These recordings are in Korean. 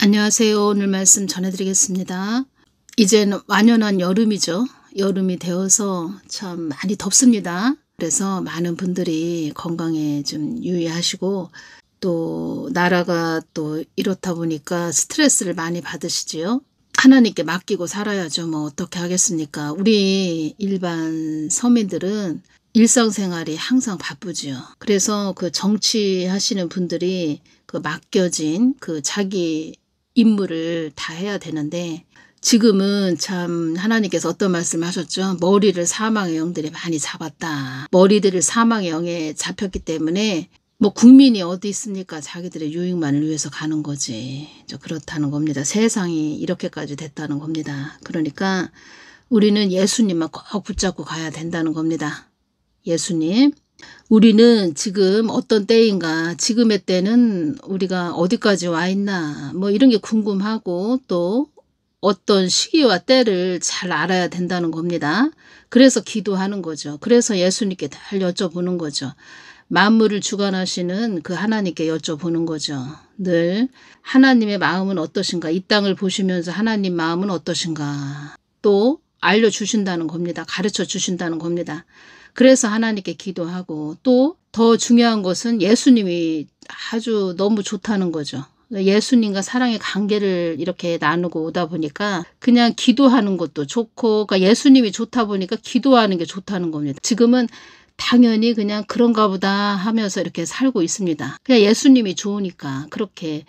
안녕하세요. 오늘 말씀 전해드리겠습니다. 이제는 완연한 여름이죠. 여름이 되어서 참 많이 덥습니다. 그래서 많은 분들이 건강에 좀 유의하시고 또 나라가 또 이렇다 보니까 스트레스를 많이 받으시지요. 하나님께 맡기고 살아야죠. 뭐 어떻게 하겠습니까? 우리 일반 서민들은 일상생활이 항상 바쁘지요. 그래서 그 정치하시는 분들이 그 맡겨진 그 자기 임무를 다 해야 되는데 지금은 참 하나님께서 어떤 말씀을 하셨죠? 머리를 사망의 영들이 많이 잡았다. 머리들을 사망의 영에 잡혔기 때문에 뭐 국민이 어디 있습니까? 자기들의 유익만을 위해서 가는 거지. 그렇다는 겁니다. 세상이 이렇게까지 됐다는 겁니다. 그러니까 우리는 예수님만 꼭 붙잡고 가야 된다는 겁니다. 예수님. 우리는 지금 어떤 때인가, 지금의 때는 우리가 어디까지 와 있나 뭐 이런 게 궁금하고 또 어떤 시기와 때를 잘 알아야 된다는 겁니다. 그래서 기도하는 거죠. 그래서 예수님께 늘 여쭤보는 거죠. 만물을 주관하시는 그 하나님께 여쭤보는 거죠. 늘 하나님의 마음은 어떠신가, 이 땅을 보시면서 하나님 마음은 어떠신가 또 알려주신다는 겁니다. 가르쳐 주신다는 겁니다. 그래서 하나님께 기도하고 또 더 중요한 것은 예수님이 아주 너무 좋다는 거죠. 예수님과 사랑의 관계를 이렇게 나누고 오다 보니까 그냥 기도하는 것도 좋고, 그러니까 예수님이 좋다 보니까 기도하는 게 좋다는 겁니다. 지금은 당연히 그냥 그런가 보다 하면서 이렇게 살고 있습니다. 그냥 예수님이 좋으니까 그렇게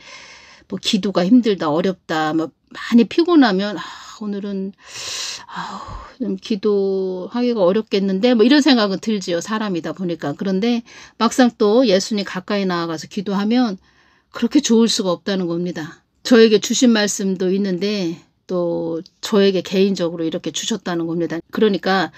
뭐 기도가 힘들다, 어렵다, 뭐 많이 피곤하면 오늘은 좀 기도하기가 어렵겠는데 뭐 이런 생각은 들지요. 사람이다 보니까. 그런데 막상 또 예수님 가까이 나아가서 기도하면 그렇게 좋을 수가 없다는 겁니다. 저에게 주신 말씀도 있는데 또 저에게 개인적으로 이렇게 주셨다는 겁니다. 그러니까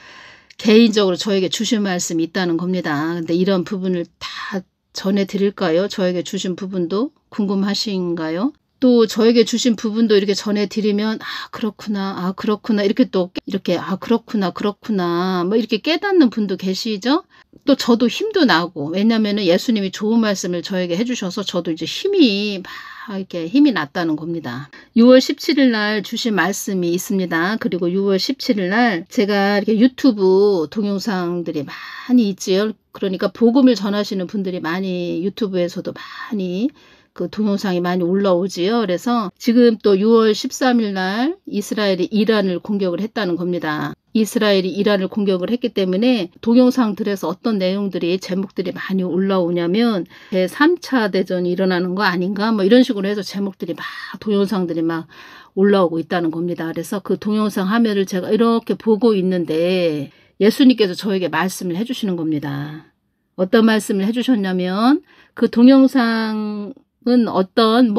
개인적으로 저에게 주신 말씀이 있다는 겁니다. 근데 이런 부분을 다 전해드릴까요? 저에게 주신 부분도 궁금하신가요? 또 저에게 주신 부분도 이렇게 전해드리면 그렇구나, 그렇구나, 이렇게 또 이렇게 그렇구나 뭐 이렇게 깨닫는 분도 계시죠. 또 저도 힘도 나고, 왜냐면은 예수님이 좋은 말씀을 저에게 해주셔서 저도 이제 힘이 막 이렇게 힘이 났다는 겁니다. 6월 17일 날 주신 말씀이 있습니다. 그리고 6월 17일 날 제가 이렇게 유튜브 동영상들이 많이 있지요. 그러니까 복음을 전하시는 분들이 많이 유튜브에서도 많이 그 동영상이 많이 올라오지요. 그래서 지금 또 6월 13일 날 이스라엘이 이란을 공격을 했다는 겁니다. 이스라엘이 이란을 공격을 했기 때문에 동영상들에서 어떤 내용들이 제목들이 많이 올라오냐면 제3차 대전이 일어나는 거 아닌가 뭐 이런 식으로 해서 제목들이 막 동영상들이 막 올라오고 있다는 겁니다. 그래서 그 동영상 화면을 제가 이렇게 보고 있는데 예수님께서 저에게 말씀을 해주시는 겁니다. 어떤 말씀을 해주셨냐면 그 동영상 은 어떤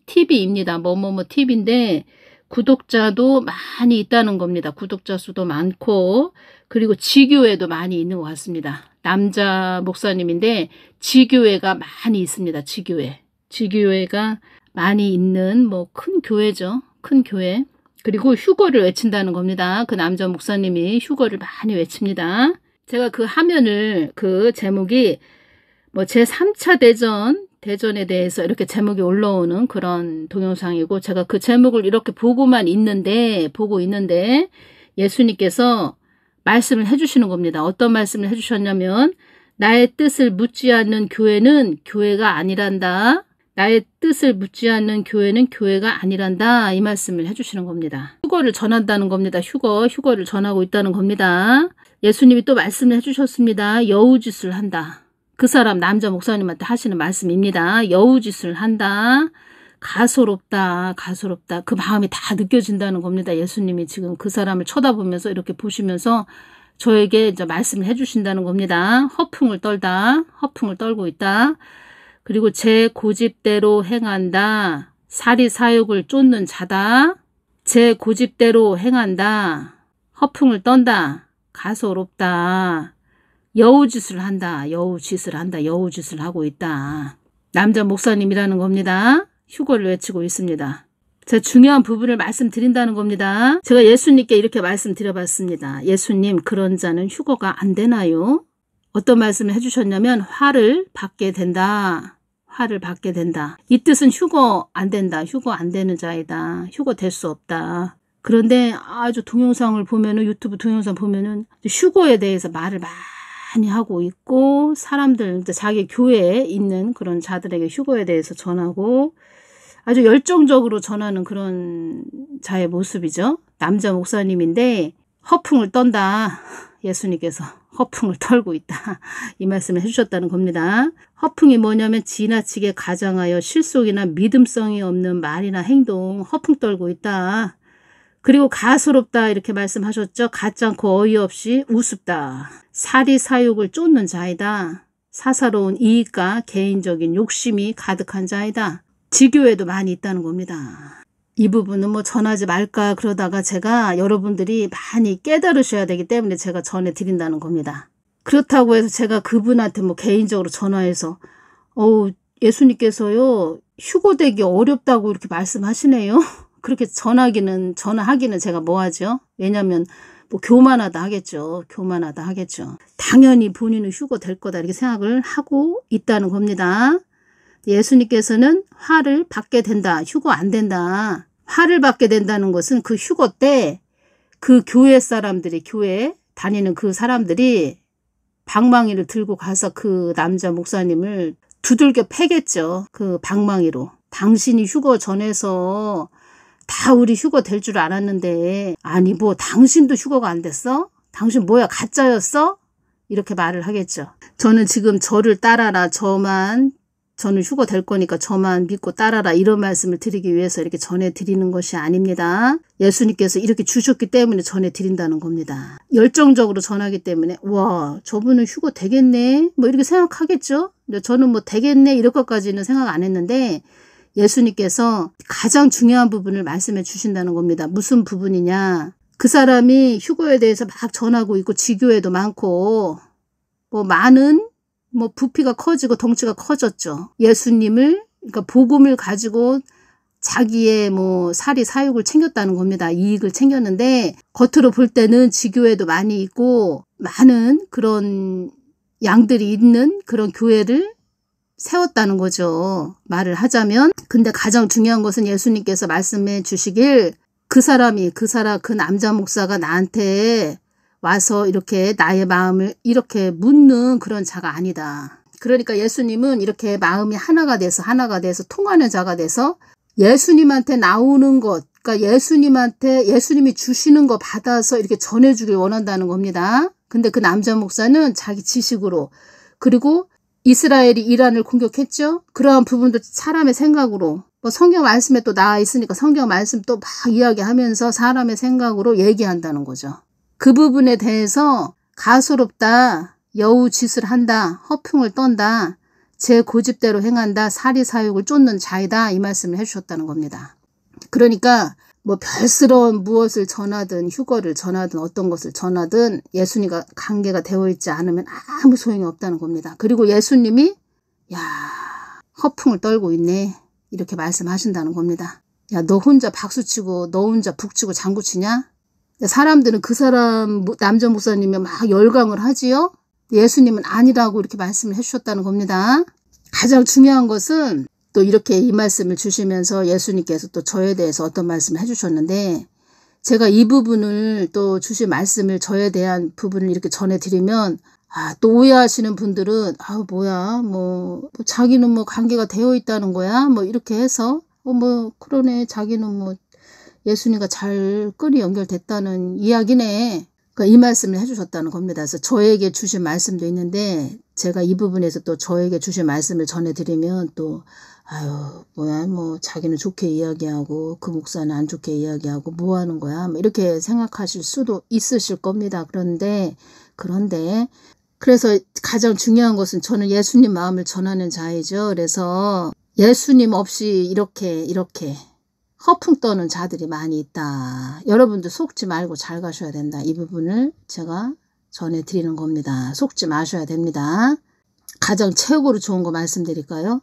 TV입니다. TV인데 구독자도 많이 있다는 겁니다. 구독자 수도 많고 그리고 지교회도 많이 있는 것 같습니다. 남자 목사님인데 지교회가 많이 있습니다. 지교회가 많이 있는 뭐 큰 교회죠. 큰 교회. 그리고 휴거를 외친다는 겁니다. 그 남자 목사님이 휴거를 많이 외칩니다. 제가 그 화면을 그 제목이 뭐 제3차 대전에 대해서 이렇게 제목이 올라오는 그런 동영상이고 제가 그 제목을 이렇게 보고 있는데 예수님께서 말씀을 해주시는 겁니다. 어떤 말씀을 해주셨냐면 나의 뜻을 묻지 않는 교회는 교회가 아니란다. 나의 뜻을 묻지 않는 교회는 교회가 아니란다. 이 말씀을 해주시는 겁니다. 휴거를 전한다는 겁니다. 휴거를 전하고 있다는 겁니다. 예수님이 또 말씀을 해주셨습니다. 여우짓을 한다. 그 사람 남자 목사님한테 하시는 말씀입니다. 여우짓을 한다. 가소롭다. 그 마음이 다 느껴진다는 겁니다. 예수님이 지금 그 사람을 쳐다보면서 이렇게 보시면서 저에게 이제 말씀을 해주신다는 겁니다. 허풍을 떨고 있다. 그리고 제 고집대로 행한다. 사리사욕을 쫓는 자다. 제 고집대로 행한다. 허풍을 떤다. 가소롭다. 여우짓을 한다. 여우짓을 하고 있다. 남자 목사님이라는 겁니다. 휴거를 외치고 있습니다. 제가 중요한 부분을 말씀드린다는 겁니다. 제가 예수님께 이렇게 말씀드려봤습니다. 예수님, 그런 자는 휴거가 안 되나요? 어떤 말씀을 해주셨냐면 화를 받게 된다. 화를 받게 된다. 이 뜻은 휴거 안 된다. 휴거 안 되는 자이다. 휴거 될 수 없다. 그런데 아주 동영상을 보면은, 유튜브 동영상 보면은 휴거에 대해서 말을 많이 하고 있고, 사람들, 자기 교회에 있는 그런 자들에게 휴거에 대해서 전하고 아주 열정적으로 전하는 그런 자의 모습이죠. 남자 목사님인데 허풍을 떤다. 예수님께서 허풍을 털고 있다. 이 말씀을 해주셨다는 겁니다. 허풍이 뭐냐면 지나치게 가장하여 실속이나 믿음성이 없는 말이나 행동, 허풍 떨고 있다. 그리고 가소롭다 이렇게 말씀하셨죠. 가짜않고 어이없이 우습다. 사리사욕을 쫓는 자이다. 사사로운 이익과 개인적인 욕심이 가득한 자이다. 지교에도 많이 있다는 겁니다. 이 부분은 뭐 전하지 말까 그러다가 제가 여러분들이 많이 깨달으셔야 되기 때문에 제가 전해드린다는 겁니다. 그렇다고 해서 제가 그분한테 뭐 개인적으로 전화해서 예수님께서요 휴거되기 어렵다고 이렇게 말씀하시네요. 그렇게 전하기는 제가 뭐하죠? 왜냐하면 뭐 교만하다 하겠죠. 교만하다 하겠죠. 당연히 본인은 휴거될 거다 이렇게 생각을 하고 있다는 겁니다. 예수님께서는 화를 받게 된다. 휴거 안 된다. 화를 받게 된다는 것은 그 휴거 때 그 교회 사람들이, 교회 다니는 그 사람들이 방망이를 들고 가서 그 남자 목사님을 두들겨 패겠죠. 그 방망이로. 당신이 휴거 전해서 다 우리 휴거 될 줄 알았는데, 아니 뭐 당신도 휴거가 안 됐어? 당신 뭐야 가짜였어? 이렇게 말을 하겠죠. 저는 지금 저를 따라라. 저는 휴거 될 거니까 저만 믿고 따라라 이런 말씀을 드리기 위해서 이렇게 전해드리는 것이 아닙니다. 예수님께서 이렇게 주셨기 때문에 전해드린다는 겁니다. 열정적으로 전하기 때문에 와 저분은 휴거 되겠네 뭐 이렇게 생각하겠죠. 저는 뭐 되겠네 이럴 것까지는 생각 안 했는데 예수님께서 가장 중요한 부분을 말씀해 주신다는 겁니다. 무슨 부분이냐. 그 사람이 휴거에 대해서 막 전하고 있고 지교회도 많고 뭐 많은 부피가 커지고 덩치가 커졌죠. 예수님을, 그러니까 복음을 가지고 자기의 사리사욕을 챙겼다는 겁니다. 이익을 챙겼는데 겉으로 볼 때는 지교회도 많이 있고 많은 그런 양들이 있는 그런 교회를 세웠다는 거죠. 말을 하자면. 근데 가장 중요한 것은 예수님께서 말씀해 주시길 그 남자 목사가 나한테 와서 이렇게 나의 마음을 이렇게 묻는 그런 자가 아니다. 그러니까 예수님은 이렇게 마음이 하나가 돼서 통하는 자가 돼서 예수님한테 나오는 것, 그러니까 예수님이 주시는 거 받아서 이렇게 전해주길 원한다는 겁니다. 근데 그 남자 목사는 자기 지식으로, 그리고 이스라엘이 이란을 공격했죠. 그러한 부분도 사람의 생각으로, 성경 말씀에 또 나와 있으니까 성경 말씀 또 막 이야기하면서 사람의 생각으로 얘기한다는 거죠. 그 부분에 대해서 가소롭다, 여우짓을 한다, 허풍을 떤다, 제 고집대로 행한다, 사리사욕을 쫓는 자이다 이 말씀을 해주셨다는 겁니다. 그러니까 별스러운 무엇을 전하든 휴거를 전하든 어떤 것을 전하든 예수님과 관계가 되어 있지 않으면 아무 소용이 없다는 겁니다. 그리고 예수님이 허풍을 떨고 있네 이렇게 말씀하신다는 겁니다. 너 혼자 박수치고 너 혼자 북치고 장구치냐? 사람들은 그 사람 남자 목사님이 막 열광을 하지요. 예수님은 아니라고 이렇게 말씀을 해주셨다는 겁니다. 가장 중요한 것은 또 이렇게 이 말씀을 주시면서 예수님께서 또 저에 대해서 어떤 말씀을 해주셨는데 제가 이 부분을 또 주신 말씀을 저에 대한 부분을 이렇게 전해드리면 또 오해하시는 분들은 뭐야 자기는 관계가 되어 있다는 거야 이렇게 해서 그러네 자기는 예수님과 잘 끈이 연결됐다는 이야기네. 그러니까 이 말씀을 해주셨다는 겁니다. 그래서 저에게 주신 말씀도 있는데 제가 이 부분에서 또 저에게 주신 말씀을 전해드리면 또 자기는 좋게 이야기하고 그 목사는 안 좋게 이야기하고 뭐 하는 거야 이렇게 생각하실 수도 있으실 겁니다. 그래서 가장 중요한 것은 저는 예수님 마음을 전하는 자이죠. 그래서 예수님 없이 이렇게 허풍 떠는 자들이 많이 있다. 여러분도 속지 말고 잘 가셔야 된다. 이 부분을 제가 전해드리는 겁니다. 속지 마셔야 됩니다. 가장 최고로 좋은 거 말씀드릴까요?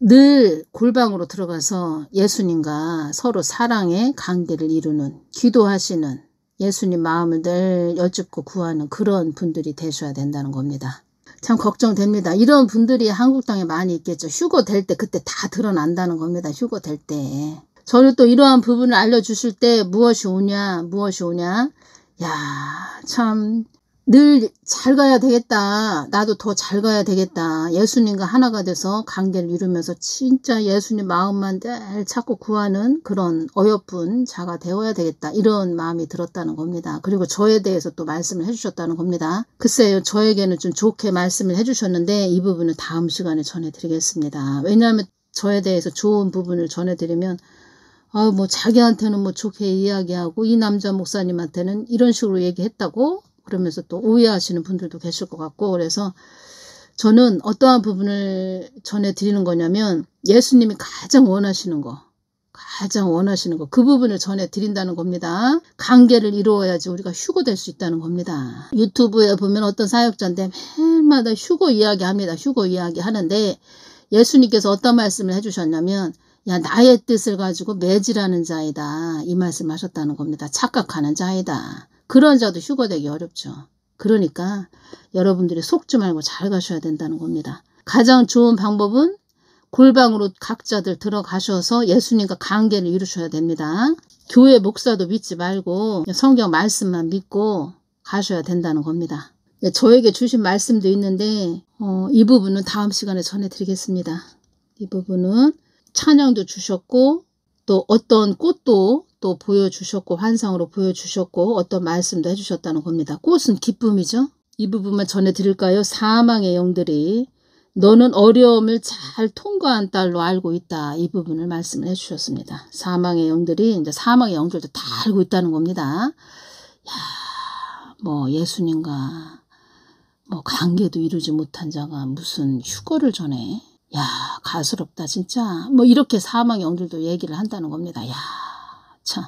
늘 골방으로 들어가서 예수님과 서로 사랑의 관계를 이루는, 기도하시는, 예수님 마음을 늘 여쭙고 구하는 그런 분들이 되셔야 된다는 겁니다. 참 걱정됩니다. 이런 분들이 한국 땅에 많이 있겠죠. 휴거 될 때 그때 다 드러난다는 겁니다. 휴거 될 때. 저는 또 이러한 부분을 알려주실 때 무엇이 오냐. 야, 참 늘 잘 가야 되겠다. 나도 더 잘 가야 되겠다. 예수님과 하나가 돼서 관계를 이루면서 진짜 예수님 마음만 늘 찾고 구하는 그런 어여쁜 자가 되어야 되겠다. 이런 마음이 들었다는 겁니다. 그리고 저에 대해서 또 말씀을 해주셨다는 겁니다. 글쎄요, 저에게는 좀 좋게 말씀을 해주셨는데 이 부분은 다음 시간에 전해드리겠습니다. 왜냐하면 저에 대해서 좋은 부분을 전해드리면 뭐 자기한테는 뭐 좋게 이야기하고 이 남자 목사님한테는 이런 식으로 얘기했다고 그러면서 또 오해하시는 분들도 계실 것 같고, 그래서 저는 어떠한 부분을 전해드리는 거냐면 예수님이 가장 원하시는 거 그 부분을 전해드린다는 겁니다. 관계를 이루어야지 우리가 휴거될 수 있다는 겁니다. 유튜브에 보면 어떤 사역자인데 매일마다 휴거 이야기합니다. 휴거 이야기하는데 예수님께서 어떤 말씀을 해주셨냐면 야, 나의 뜻을 가지고 매질하는 자이다. 이 말씀 하셨다는 겁니다. 착각하는 자이다. 그런 자도 휴거되기 어렵죠. 그러니까 여러분들이 속지 말고 잘 가셔야 된다는 겁니다. 가장 좋은 방법은 골방으로 각자들 들어가셔서 예수님과 관계를 이루셔야 됩니다. 교회 목사도 믿지 말고 성경 말씀만 믿고 가셔야 된다는 겁니다. 저에게 주신 말씀도 있는데 이 부분은 다음 시간에 전해드리겠습니다. 이 부분은 찬양도 주셨고 또 어떤 꽃도 또 보여주셨고 환상으로 보여주셨고 어떤 말씀도 해주셨다는 겁니다. 꽃은 기쁨이죠. 이 부분만 전해드릴까요? 사망의 영들이 너는 어려움을 잘 통과한 딸로 알고 있다. 이 부분을 말씀을 해주셨습니다. 사망의 영들이 이제 사망의 영들도 다 알고 있다는 겁니다. 야, 뭐 예수님과 뭐 관계도 이루지 못한 자가 무슨 휴거를 전해. 야, 가스럽다 진짜. 뭐 이렇게 사망의 영들도 얘기를 한다는 겁니다. 야, 참.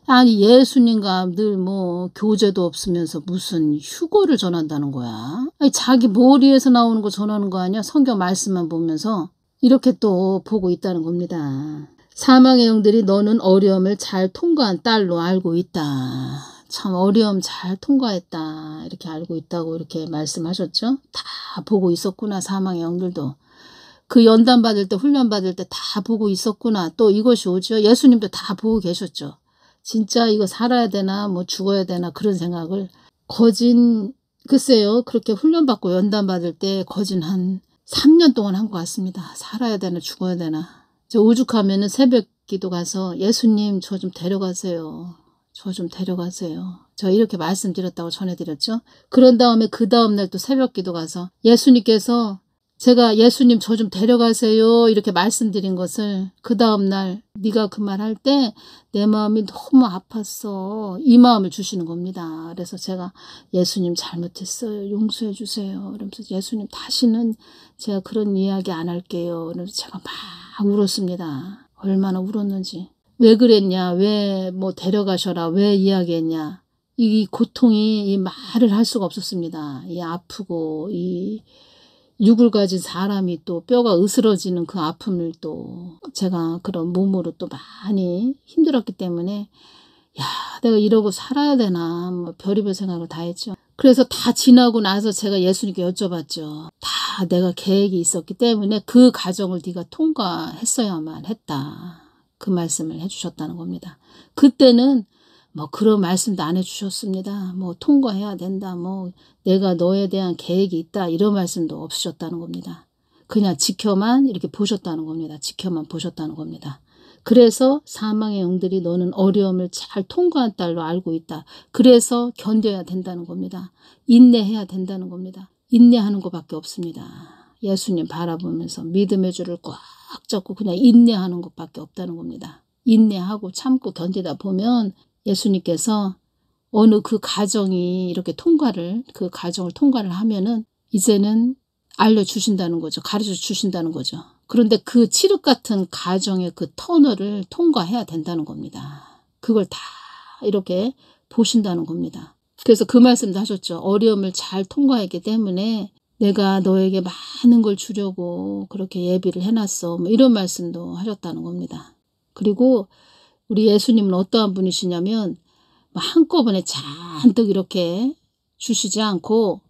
아니 예수님과 늘 뭐 교제도 없으면서 무슨 휴거를 전한다는 거야. 아니, 자기 머리에서 나오는 거 전하는 거 아니야? 성경 말씀만 보면서 이렇게 또 보고 있다는 겁니다. 사망의 영들이 너는 어려움을 잘 통과한 딸로 알고 있다. 참 어려움 잘 통과했다. 이렇게 알고 있다고 이렇게 말씀하셨죠. 다 보고 있었구나. 사망의 영들도. 그 연단 받을 때 훈련 받을 때 다 보고 있었구나. 또 이것이 오죠. 예수님도 다 보고 계셨죠. 진짜 이거 살아야 되나 뭐 죽어야 되나 그런 생각을 글쎄요. 그렇게 훈련받고 연단 받을 때 거진 한 3년 동안 한 것 같습니다. 살아야 되나 죽어야 되나. 저 오죽하면은 새벽 기도 가서 예수님 저 좀 데려가세요. 저 좀 데려가세요. 저 이렇게 말씀드렸다고 전해드렸죠. 그런 다음에 그 다음날 또 새벽 기도 가서 예수님께서 제가 예수님 저 좀 데려가세요 이렇게 말씀드린 것을 그 다음날 네가 그 말 할 때 내 마음이 너무 아팠어. 이 마음을 주시는 겁니다. 그래서 제가 예수님 잘못했어요. 용서해 주세요. 그러면서 예수님 다시는 제가 그런 이야기 안 할게요. 그래서 제가 막 울었습니다. 얼마나 울었는지. 왜 그랬냐. 왜 뭐 데려가셔라. 왜 이야기했냐. 이 고통이 이 말을 할 수가 없었습니다. 이 아프고 이 육을 가진 사람이 또 뼈가 으스러지는 그 아픔을 또 제가 그런 몸으로 또 많이 힘들었기 때문에 야 내가 이러고 살아야 되나 뭐 별의별 생각을 다 했죠. 그래서 다 지나고 나서 제가 예수님께 여쭤봤죠. 다 내가 계획이 있었기 때문에 그 과정을 네가 통과했어야만 했다. 그 말씀을 해주셨다는 겁니다. 그때는 뭐 그런 말씀도 안 해주셨습니다. 뭐 통과해야 된다. 뭐 내가 너에 대한 계획이 있다. 이런 말씀도 없으셨다는 겁니다. 그냥 지켜만 이렇게 보셨다는 겁니다. 지켜만 보셨다는 겁니다. 그래서 사망의 영들이 너는 어려움을 잘 통과한 딸로 알고 있다. 그래서 견뎌야 된다는 겁니다. 인내해야 된다는 겁니다. 인내하는 것밖에 없습니다. 예수님 바라보면서 믿음의 줄을 꽉 잡고 그냥 인내하는 것밖에 없다는 겁니다. 인내하고 참고 견디다 보면 예수님께서 어느 그 과정이 이렇게 그 과정을 통과를 하면은 이제는 알려주신다는 거죠. 가르쳐 주신다는 거죠. 그런데 그 칠흑 같은 과정의 그 터널을 통과해야 된다는 겁니다. 그걸 다 이렇게 보신다는 겁니다. 그래서 그 말씀도 하셨죠. 어려움을 잘 통과했기 때문에 내가 너에게 많은 걸 주려고 그렇게 예비를 해놨어. 뭐 이런 말씀도 하셨다는 겁니다. 그리고 우리 예수님은 어떠한 분이시냐면 한꺼번에 잔뜩 이렇게 주시지 않고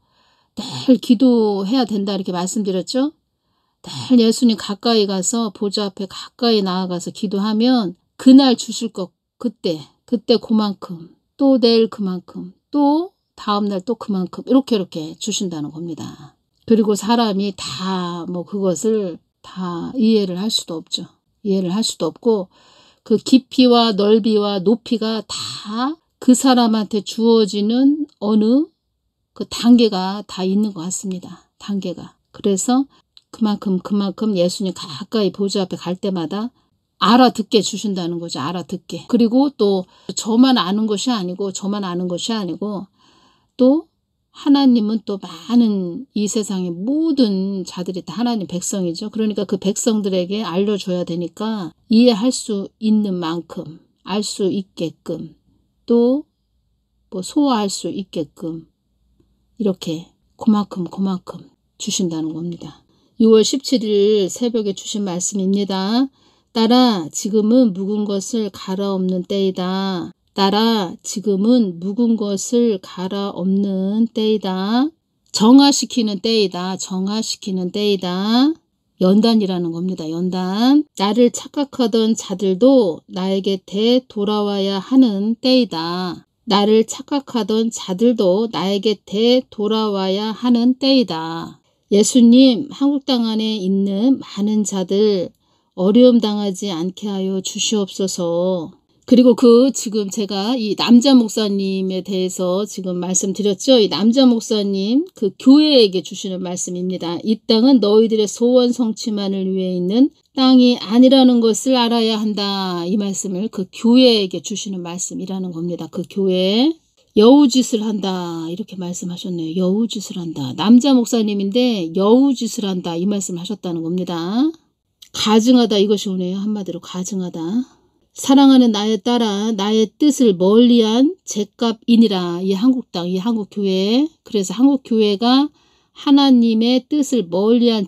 늘 기도해야 된다 이렇게 말씀드렸죠. 늘 예수님 가까이 가서 보좌 앞에 가까이 나아가서 기도하면 그날 주실 것 그때 그만큼 또 내일 그만큼 또 다음날 또 그만큼 이렇게 주신다는 겁니다. 그리고 사람이 다 뭐 그것을 다 이해를 할 수도 없죠. 이해를 할 수도 없고 그 깊이와 넓이와 높이가 다 그 사람한테 주어지는 어느 그 단계가 다 있는 것 같습니다. 단계가. 그래서 그만큼 예수님 가까이 보좌 앞에 갈 때마다 알아듣게 주신다는 거죠. 알아듣게. 그리고 또 저만 아는 것이 아니고 또 하나님은 또 많은 이 세상의 모든 자들이 다 하나님 백성이죠. 그러니까 그 백성들에게 알려줘야 되니까 이해할 수 있는 만큼 알 수 있게끔 또 뭐 소화할 수 있게끔 이렇게 그만큼 주신다는 겁니다. 6월 17일 새벽에 주신 말씀입니다. 딸아 지금은 묵은 것을 갈아엎는 때이다. 딸아 지금은 묵은 것을 갈아엎는 때이다. 정화시키는 때이다. 연단이라는 겁니다. 연단. 나를 착각하던 자들도 나에게 되돌아와야 하는 때이다. 나를 착각하던 자들도 나에게 되돌아와야 하는 때이다. 예수님 한국 땅 안에 있는 많은 자들 어려움 당하지 않게 하여 주시옵소서. 그리고 지금 제가 이 남자 목사님에 대해서 지금 말씀드렸죠. 이 남자 목사님 그 교회에게 주시는 말씀입니다. 이 땅은 너희들의 소원 성취만을 위해 있는 땅이 아니라는 것을 알아야 한다. 이 말씀을 그 교회에게 주시는 말씀이라는 겁니다. 그 교회 여우짓을 한다 이렇게 말씀하셨네요. 여우짓을 한다. 남자 목사님인데 여우짓을 한다 이 말씀을 하셨다는 겁니다. 가증하다 이것이 오네요. 한마디로 가증하다. 사랑하는 나의 딸아 나의 뜻을 멀리한 잿값이니라. 이 한국 땅, 이 한국 교회. 그래서 한국 교회가 하나님의 뜻을 멀리한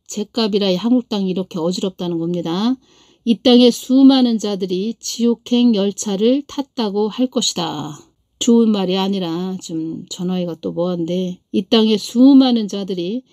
잿값이라 이 한국 땅이 이렇게 어지럽다는 겁니다. 이 땅에 수많은 자들이 지옥행 열차를 탔다고 할 것이다. 좋은 말이 아니라 좀 전화기가 또 뭐한데 이 땅에 수많은 자들이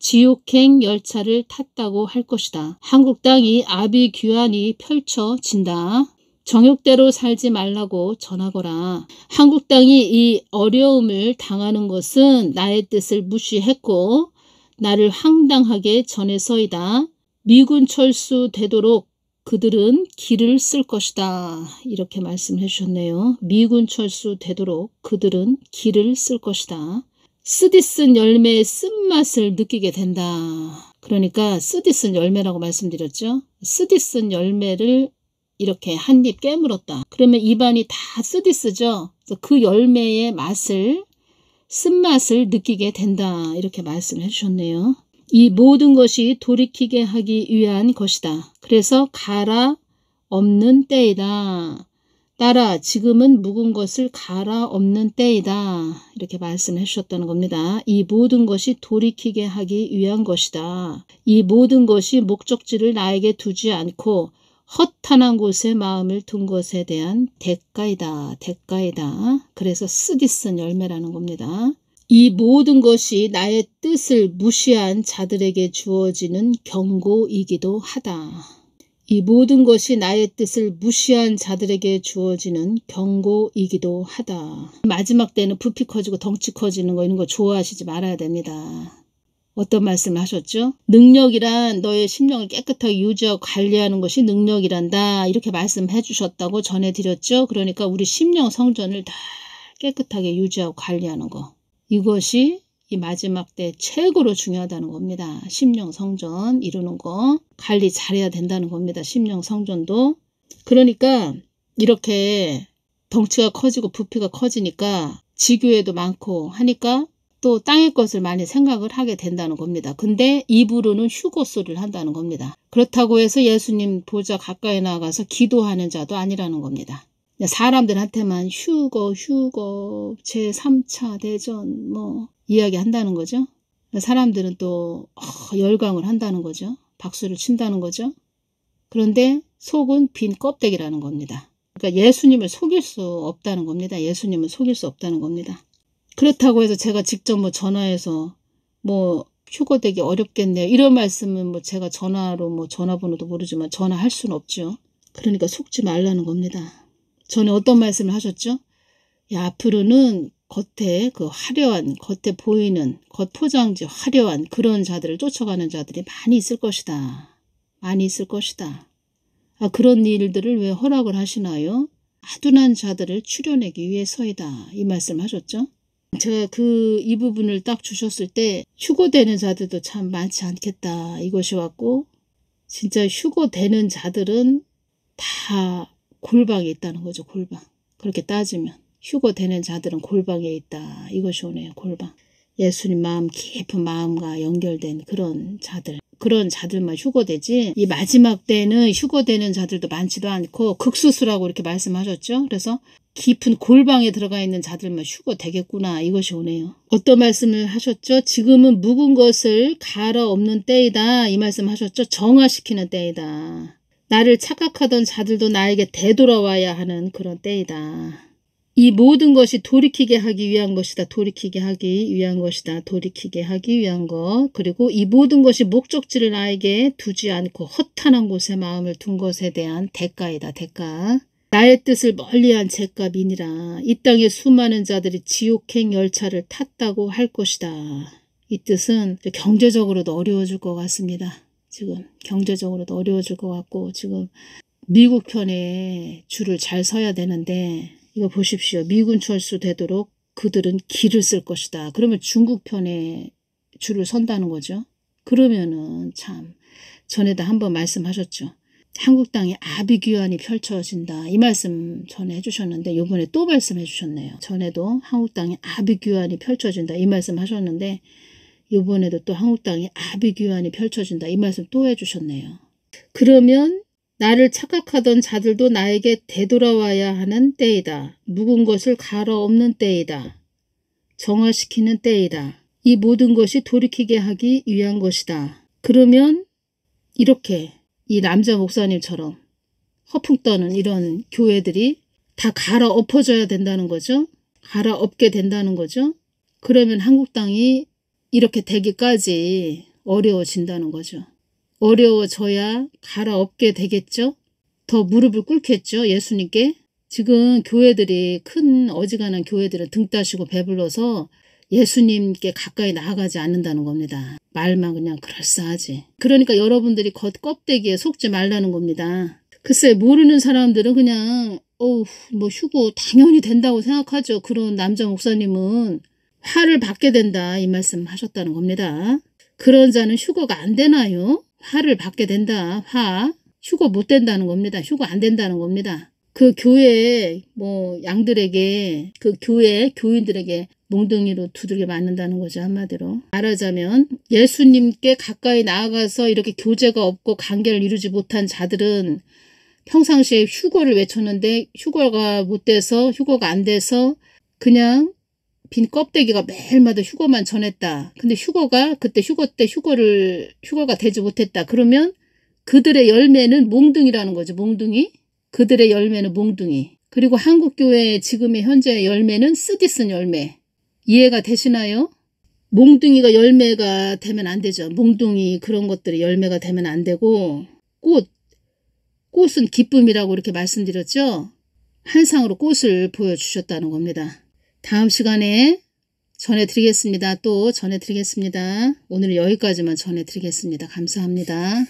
지옥행 열차를 탔다고 할 것이다. 한국 땅이 아비규환이 펼쳐진다. 정욕대로 살지 말라고 전하거라. 한국 땅이 이 어려움을 당하는 것은 나의 뜻을 무시했고 나를 황당하게 전해서이다. 미군 철수 되도록 그들은 길을 쓸 것이다. 이렇게 말씀해 주셨네요. 미군 철수 되도록 그들은 길을 쓸 것이다. 쓰디쓴 열매의 쓴맛을 느끼게 된다. 그러니까 쓰디쓴 열매라고 말씀드렸죠. 쓰디쓴 열매를 이렇게 한 입 깨물었다. 그러면 입안이 다 쓰디쓰죠. 그래서 그 열매의 맛을 쓴맛을 느끼게 된다. 이렇게 말씀해 주셨네요. 이 모든 것이 돌이키게 하기 위한 것이다. 그래서 갈아엎는 때이다. 딸아 지금은 묵은 것을 갈아엎는 때이다. 이렇게 말씀해 주셨다는 겁니다. 이 모든 것이 돌이키게 하기 위한 것이다. 이 모든 것이 목적지를 나에게 두지 않고 허탄한 곳에 마음을 둔 것에 대한 대가이다. 그래서 쓰디쓴 열매라는 겁니다. 이 모든 것이 나의 뜻을 무시한 자들에게 주어지는 경고이기도 하다. 이 모든 것이 나의 뜻을 무시한 자들에게 주어지는 경고이기도 하다. 마지막 때는 부피 커지고 덩치 커지는 거 이런 거 좋아하시지 말아야 됩니다. 어떤 말씀을 하셨죠? 능력이란 너의 심령을 깨끗하게 유지하고 관리하는 것이 능력이란다. 이렇게 말씀해 주셨다고 전해드렸죠. 그러니까 우리 심령 성전을 다 깨끗하게 유지하고 관리하는 거. 이것이 이 마지막 때 최고로 중요하다는 겁니다. 심령 성전 이루는 거 관리 잘해야 된다는 겁니다. 심령 성전도. 그러니까 이렇게 덩치가 커지고 부피가 커지니까 지교회도 많고 하니까 또 땅의 것을 많이 생각을 하게 된다는 겁니다. 근데 입으로는 휴거 소리를 한다는 겁니다. 그렇다고 해서 예수님 보좌 가까이 나가서 기도하는 자도 아니라는 겁니다. 사람들한테만 휴거 제3차 대전 뭐 이야기한다는 거죠. 사람들은 또 열광을 한다는 거죠. 박수를 친다는 거죠. 그런데 속은 빈 껍데기라는 겁니다. 그러니까 예수님을 속일 수 없다는 겁니다. 예수님을 속일 수 없다는 겁니다. 그렇다고 해서 제가 직접 뭐 전화해서 뭐 휴거되기 어렵겠네요. 이런 말씀은 뭐 제가 전화로 뭐 전화번호도 모르지만 전화할 수는 없죠. 그러니까 속지 말라는 겁니다. 전에 어떤 말씀을 하셨죠? 야, 앞으로는 겉에 그 화려한, 겉에 보이는, 겉포장지 화려한 그런 자들을 쫓아가는 자들이 많이 있을 것이다. 많이 있을 것이다. 아, 그런 일들을 왜 허락을 하시나요? 아둔한 자들을 추려내기 위해서이다. 이 말씀 하셨죠? 제가 이 부분을 딱 주셨을 때 휴거되는 자들도 참 많지 않겠다. 이것이 왔고 진짜 휴거되는 자들은 다 골방에 있다는 거죠. 골방. 그렇게 따지면 휴거되는 자들은 골방에 있다. 이것이 오네요. 골방. 예수님 마음 깊은 마음과 연결된 그런 자들. 그런 자들만 휴거되지 이 마지막 때는 휴거되는 자들도 많지도 않고 극소수라고 이렇게 말씀하셨죠. 그래서 깊은 골방에 들어가 있는 자들만 휴거되겠구나. 이것이 오네요. 어떤 말씀을 하셨죠? 지금은 묵은 것을 갈아엎는 때이다. 이 말씀 하셨죠? 정화시키는 때이다. 나를 착각하던 자들도 나에게 되돌아와야 하는 그런 때이다. 이 모든 것이 돌이키게 하기 위한 것이다. 돌이키게 하기 위한 것이다. 돌이키게 하기 위한 것. 그리고 이 모든 것이 목적지를 나에게 두지 않고 허탄한 곳에 마음을 둔 것에 대한 대가이다. 대가. 나의 뜻을 멀리한 죄값이니라. 이 땅의 수많은 자들이 지옥행 열차를 탔다고 할 것이다. 이 뜻은 경제적으로도 어려워질 것 같습니다. 지금 경제적으로도 어려워질 것 같고 지금 미국 편에 줄을 잘 서야 되는데 이거 보십시오. 미군 철수되도록 그들은 길을 쓸 것이다. 그러면 중국 편에 줄을 선다는 거죠. 그러면은 참 전에도 한번 말씀하셨죠. 한국 땅에 아비규환이 펼쳐진다. 이 말씀 전에 해주셨는데 이번에 또 말씀해 주셨네요. 전에도 한국 땅에 아비규환이 펼쳐진다. 이 말씀 하셨는데 이번에도 또 한국 땅에 아비규환이 펼쳐진다. 이 말씀 또 해주셨네요. 그러면 나를 착각하던 자들도 나에게 되돌아와야 하는 때이다. 묵은 것을 갈아엎는 때이다. 정화시키는 때이다. 이 모든 것이 돌이키게 하기 위한 것이다. 그러면 이렇게 이 남자 목사님처럼 허풍 떠는 이런 교회들이 다 갈아엎어져야 된다는 거죠. 갈아엎게 된다는 거죠. 그러면 한국 땅이 이렇게 되기까지 어려워진다는 거죠. 어려워져야 갈아엎게 되겠죠. 더 무릎을 꿇겠죠. 예수님께. 지금 교회들이 큰 어지간한 교회들은 등 따시고 배불러서 예수님께 가까이 나아가지 않는다는 겁니다. 말만 그냥 그럴싸하지. 그러니까 여러분들이 겉껍데기에 속지 말라는 겁니다. 글쎄 모르는 사람들은 그냥 뭐 휴고 당연히 된다고 생각하죠. 그런 남자 목사님은 화를 받게 된다 이 말씀 하셨다는 겁니다. 그런 자는 휴거가 안 되나요? 화를 받게 된다. 화. 휴거 못 된다는 겁니다. 휴거 안 된다는 겁니다. 그 교회 양들에게 그 교회 교인들에게 몽둥이로 두들겨 맞는다는 거죠. 한마디로. 말하자면 예수님께 가까이 나아가서 이렇게 교제가 없고 관계를 이루지 못한 자들은 평상시에 휴거를 외쳤는데 휴거가 못 돼서 휴거가 안 돼서 그냥 빈 껍데기가 매일마다 휴거만 전했다. 근데 그때 휴거 때 휴거가 되지 못했다. 그러면 그들의 열매는 몽둥이라는 거죠. 몽둥이. 그들의 열매는 몽둥이. 그리고 한국교회의 지금의 현재 열매는 쓰디쓴 열매. 이해가 되시나요? 몽둥이가 열매가 되면 안 되죠. 몽둥이 그런 것들이 열매가 되면 안 되고 꽃은 기쁨이라고 이렇게 말씀드렸죠. 한상으로 꽃을 보여주셨다는 겁니다. 다음 시간에 전해드리겠습니다. 또 전해드리겠습니다. 오늘은 여기까지만 전해드리겠습니다. 감사합니다.